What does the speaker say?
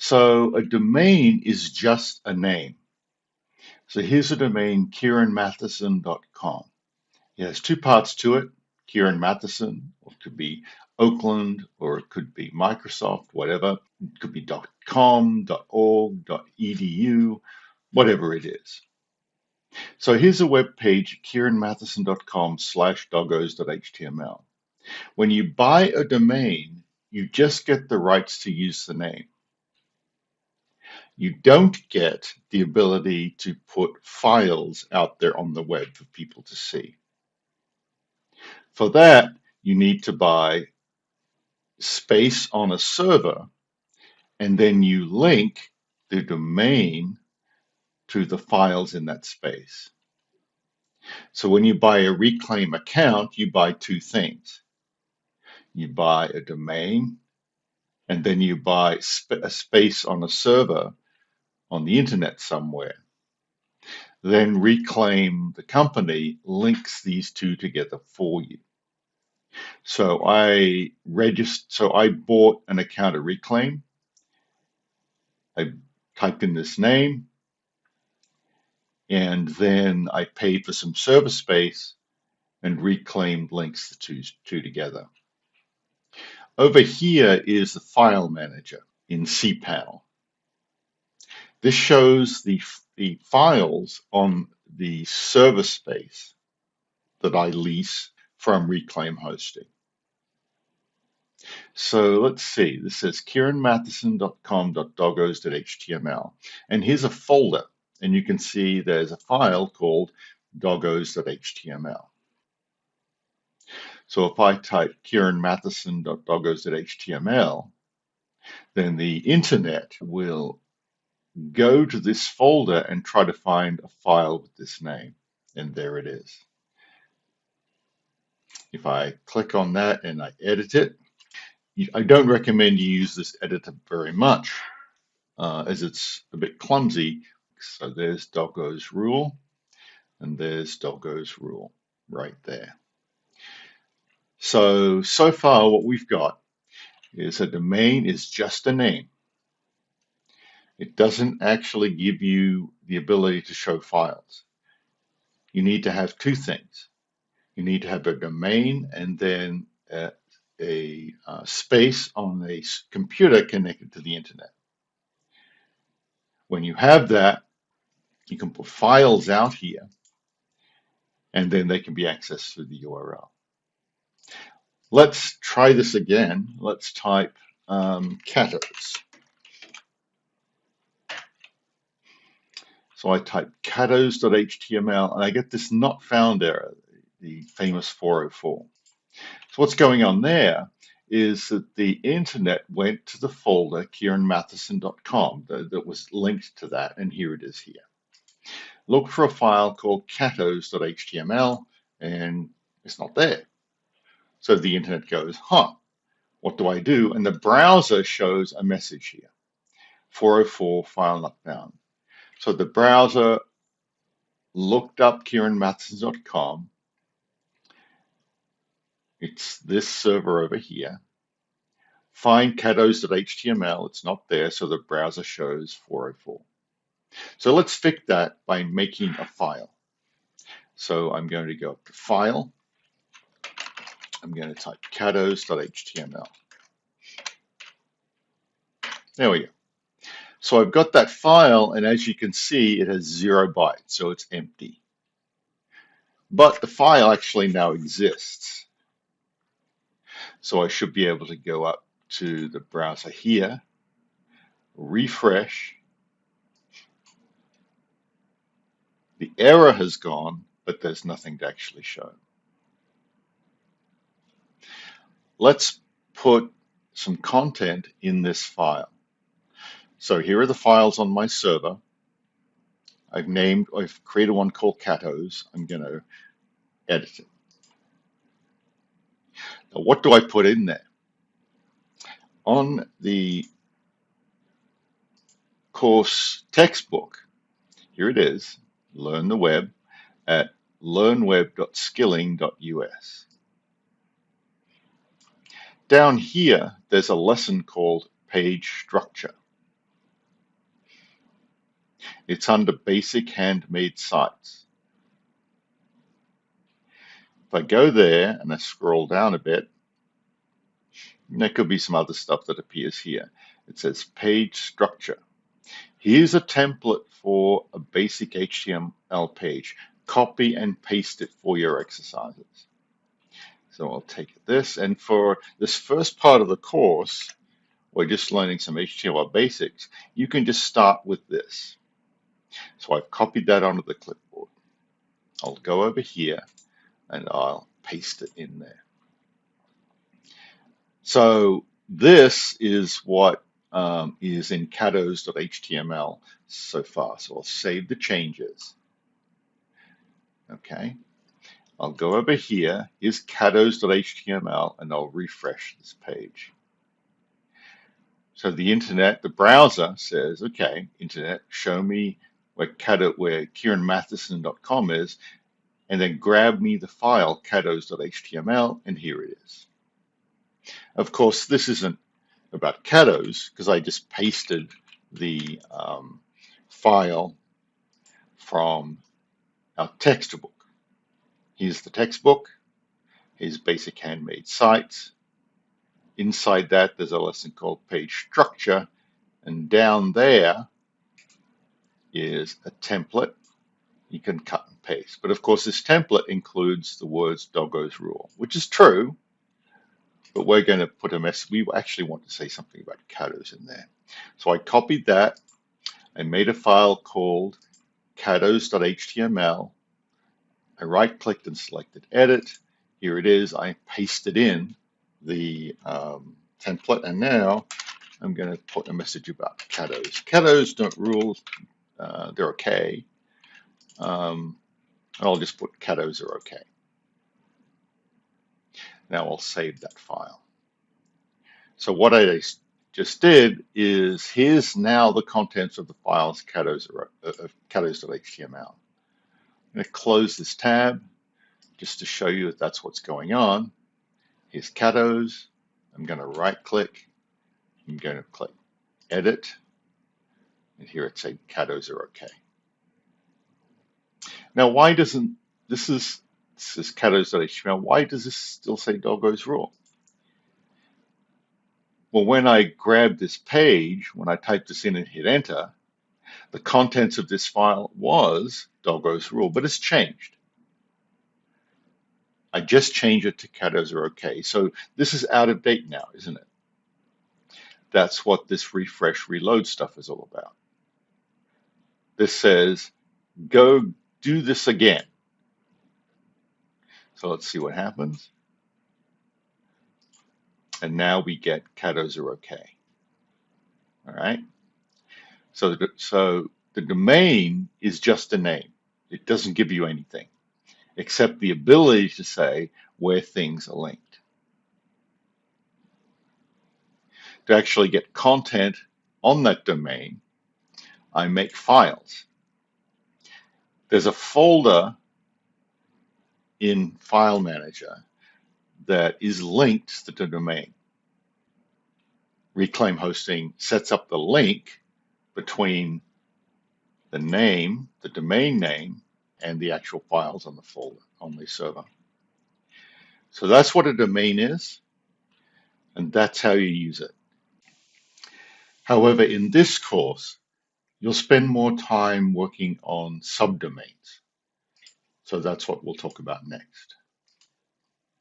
So a domain is just a name. So here's a domain, kieranmatheson.com. It has two parts to it, Kieran Matheson, or it could be Oakland, or it could be Microsoft, whatever. It could be .com, .org, .edu, whatever it is. So here's a web page, kieranmatheson.com/doggos.html. When you buy a domain, you just get the rights to use the name. You don't get the ability to put files out there on the web for people to see. For that, you need to buy space on a server, and then you link the domain to the files in that space. So when you buy a Reclaim account, you buy two things. You buy a domain, and then you buy a space on a server on the internet somewhere. Then Reclaim, the company, links these two together for you. So I bought an account at Reclaim. I typed in this name, and then I paid for some server space, and Reclaim links the two together. Over here is the file manager in cPanel. This shows the files on the server space that I lease from Reclaim Hosting. So let's see, this says kieranmatheson.com.doggos.html, and here's a folder, and you can see there's a file called doggos.html. So if I type kieranmatheson.doggos.html, then the internet will go to this folder and try to find a file with this name, and there it is. If I click on that and I edit it, I don't recommend you use this editor very much, as it's a bit clumsy. So there's Doggos rule, and there's Doggos rule right there. So far what we've got is a domain is just a name. It doesn't actually give you the ability to show files. You need to have two things. You need to have a domain and then a space on a computer connected to the internet. When you have that, you can put files out here, and then they can be accessed through the URL. Let's try this again. Let's type Catos. So I type catos.html, and I get this not found error, the famous 404. So what's going on there is that the internet went to the folder kieranmatheson.com that was linked to that, and here it is here. Look for a file called catos.html, and it's not there. So the internet goes, what do I do? And the browser shows a message here, 404 file not found. So the browser looked up kieranmatheson.com. It's this server over here. Find catos.html, it's not there, so the browser shows 404. So let's fix that by making a file. So I'm going to go up to File. I'm going to type catos.html. There we go. So I've got that file, and as you can see, it has 0 bytes, so it's empty. But the file actually now exists. So I should be able to go up to the browser here, refresh. The error has gone, but there's nothing to actually show. Let's put some content in this file. So here are the files on my server. I've created one called Catos. I'm going to edit it. Now, what do I put in there? On the course textbook, here it is, Learn the Web at learnweb.skilling.us. Down here, there's a lesson called Page Structure. It's under Basic Handmade Sites. If I go there and I scroll down a bit, there could be some other stuff that appears here. It says Page Structure. Here's a template for a basic HTML page. Copy and paste it for your exercises. So I'll take this, and for this first part of the course, we're just learning some HTML basics. You can just start with this. So I've copied that onto the clipboard. I'll go over here and I'll paste it in there. So this is what is in cados.html so far. So I'll save the changes. Okay. I'll go over here. Here's cados.html, and I'll refresh this page. So the internet, the browser says, okay, internet, show me where KieranMatheson.com is, and then grab me the file cados.html, and here it is. Of course, this isn't about Cados because I just pasted the file from our textbook. Here's the textbook. Here's Basic Handmade Sites. Inside that, there's a lesson called Page Structure, and down there is a template you can cut and paste. But of course, this template includes the words Doggo's Rule, which is true, but we're going to put a mess. We actually want to say something about Cados in there. So I copied that. I made a file called cados.html. I right-clicked and selected Edit. Here it is. I pasted in the template, and now I'm going to put a message about Cados. Cados don't rule. They're okay. And I'll just put Cados are okay. Now I'll save that file. So what I just did is here's now the contents of the files cados.html. I'm going to close this tab just to show you that that's what's going on. Here's Cados. I'm going to right click. I'm going to click Edit. And here it says Cados are okay. Now, why doesn't this is cados.html? Why does this still say Doggo's Rule? Well, when I grabbed this page, when I typed this in and hit enter, the contents of this file was Doggo's Rule, but it's changed. I just changed it to Cados are okay. So this is out of date now, isn't it? That's what this refresh reload stuff is all about. This says, go do this again. So let's see what happens. And now we get Cados are okay. All right. So the domain is just a name. It doesn't give you anything except the ability to say where things are linked. To actually get content on that domain, I make files. There's a folder in File Manager that is linked to the domain. Reclaim Hosting sets up the link between the name, the domain name, and the actual files on the folder, on the server. So that's what a domain is, and that's how you use it. However, in this course, you'll spend more time working on subdomains. So that's what we'll talk about next.